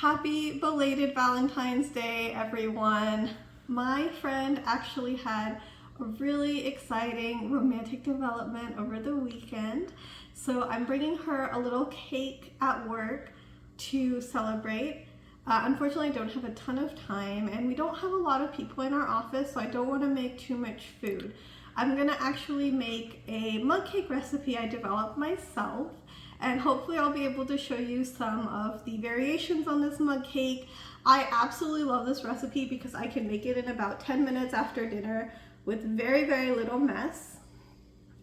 Happy belated Valentine's Day, everyone. My friend actually had a really exciting romantic development over the weekend. So I'm bringing her a little cake at work to celebrate. Unfortunately, I don't have a ton of time and we don't have a lot of people in our office, so I don't want to make too much food. I'm gonna actually make a mug cake recipe I developed myself, and hopefully I'll be able to show you some of the variations on this mug cake. I absolutely love this recipe because I can make it in about 10 minutes after dinner with very, very little mess.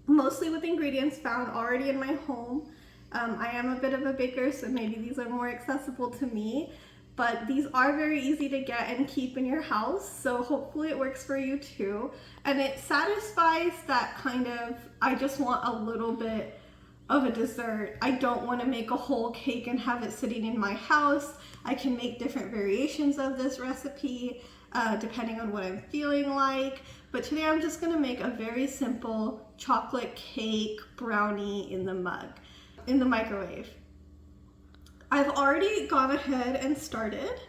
Mostly with ingredients found already in my home. I am a bit of a baker, so maybe these are more accessible to me, but these are very easy to get and keep in your house, so hopefully it works for you too. And it satisfies that kind of, I just want a little bit of a dessert. I don't want to make a whole cake and have it sitting in my house. I can make different variations of this recipe depending on what I'm feeling like. But today I'm just going to make a very simple chocolate cake brownie in the microwave. I've already gone ahead and started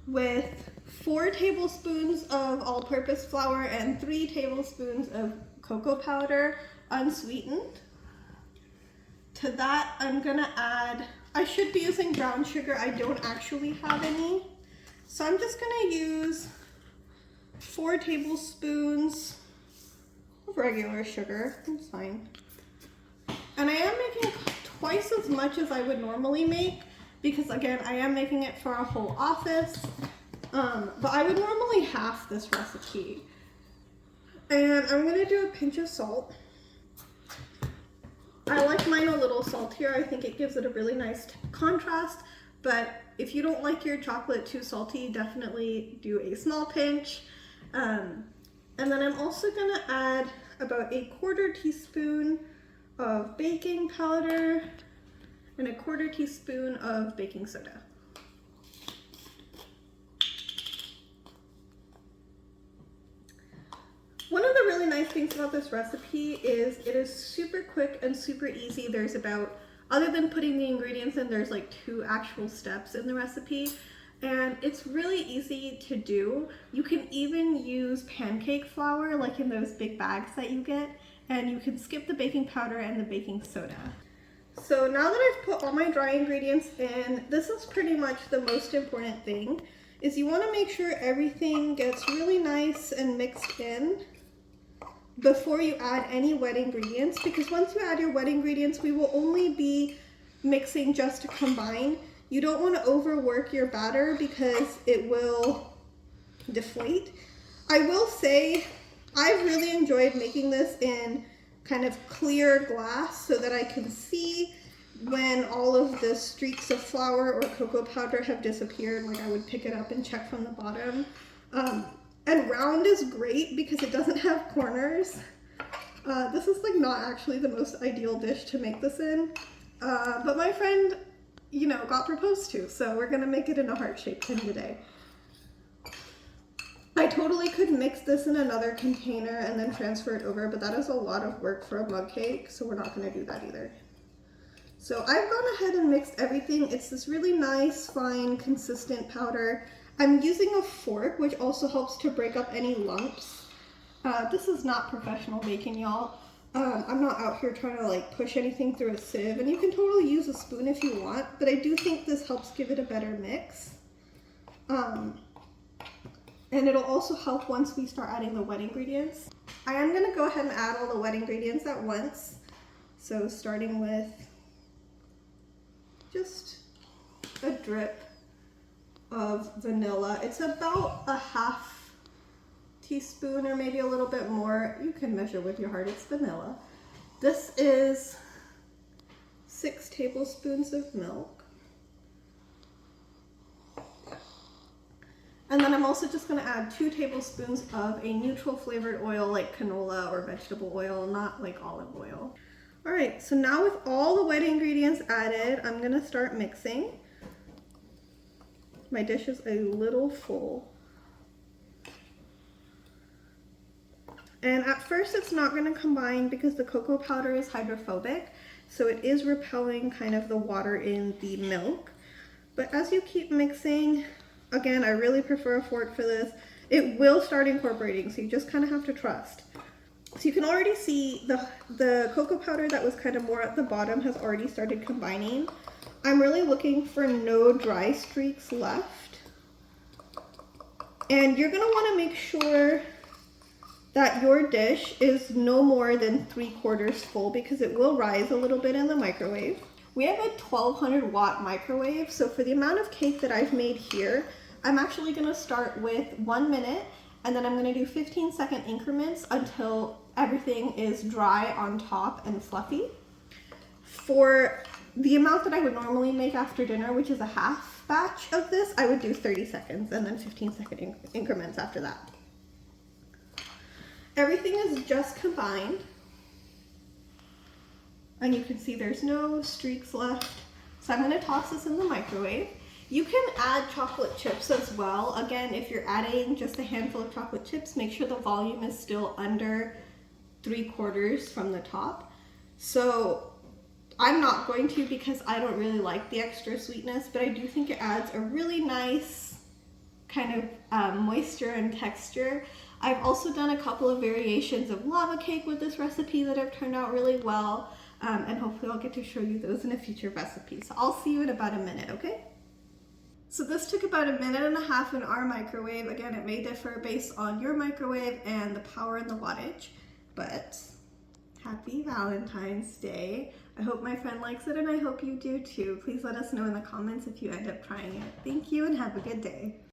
with 4 tablespoons of all-purpose flour and 3 tablespoons of cocoa powder, unsweetened. To that, I'm gonna add, I should be using brown sugar. I don't actually have any. So I'm just gonna use 4 tablespoons of regular sugar. That's fine. And I am making twice as much as I would normally make because, again, I am making it for a whole office. But I would normally half this recipe. And I'm gonna do a pinch of salt. I like mine a little saltier. I think it gives it a really nice contrast, but if you don't like your chocolate too salty, definitely do a small pinch. And then I'm also gonna add about a 1/4 teaspoon of baking powder and a 1/4 teaspoon of baking soda. One of the really nice things about this recipe is it is super quick and super easy. There's about, other than putting the ingredients in, there's like 2 actual steps in the recipe, and it's really easy to do. You can even use pancake flour like in those big bags that you get, and you can skip the baking powder and the baking soda. So now that I've put all my dry ingredients in, this is pretty much the most important thing, is you want to make sure everything gets really nice and mixed in before you add any wet ingredients, because once you add your wet ingredients, we will only be mixing just to combine. You don't want to overwork your batter because it will deflate. I will say I've really enjoyed making this in kind of clear glass so that I can see when all of the streaks of flour or cocoa powder have disappeared. Like, I would pick it up and check from the bottom. And round is great because it doesn't have corners. This is like not actually the most ideal dish to make this in, but my friend, you know, got proposed to, so we're gonna make it in a heart-shaped tin today. I totally could mix this in another container and then transfer it over, but that is a lot of work for a mug cake, so we're not gonna do that either. So I've gone ahead and mixed everything. It's this really nice, fine, consistent powder. I'm using a fork, which also helps to break up any lumps. This is not professional baking, y'all. I'm not out here trying to like push anything through a sieve, and you can totally use a spoon if you want, but I do think this helps give it a better mix. And it'll also help once we start adding the wet ingredients. I am gonna go ahead and add all the wet ingredients at once. So starting with just a drip of vanilla. It's about a 1/2 teaspoon or maybe a little bit more. You can measure with your heart, it's vanilla. This is 6 tablespoons of milk. And then I'm also just gonna add 2 tablespoons of a neutral flavored oil like canola or vegetable oil, not like olive oil. All right, so now with all the wet ingredients added, I'm gonna start mixing. My dish is a little full. And at first it's not going to combine because the cocoa powder is hydrophobic, so it is repelling kind of the water in the milk. But as you keep mixing, again, I really prefer a fork for this. It will start incorporating, so you just kind of have to trust. So you can already see the cocoa powder that was kind of more at the bottom has already started combining. I'm really looking for no dry streaks left. And you're gonna wanna make sure that your dish is no more than 3/4 full because it will rise a little bit in the microwave. We have a 1200 watt microwave, so for the amount of cake that I've made here, I'm actually gonna start with 1 minute, and then I'm gonna do 15-second increments until everything is dry on top and fluffy. For the amount that I would normally make after dinner, which is a half batch of this, I would do 30 seconds and then 15-second increments after that. Everything is just combined. And you can see there's no streaks left. So I'm gonna toss this in the microwave. You can add chocolate chips as well. Again, if you're adding just a handful of chocolate chips, make sure the volume is still under 3/4 from the top. So I'm not going to because I don't really like the extra sweetness, but I do think it adds a really nice kind of moisture and texture. I've also done a couple of variations of lava cake with this recipe that have turned out really well. And hopefully I'll get to show you those in a future recipe. So I'll see you in about a minute, okay? So this took about 1.5 minutes in our microwave. Again, it may differ based on your microwave and the power and the wattage, but happy Valentine's Day. I hope my friend likes it and I hope you do too. Please let us know in the comments if you end up trying it. Thank you and have a good day.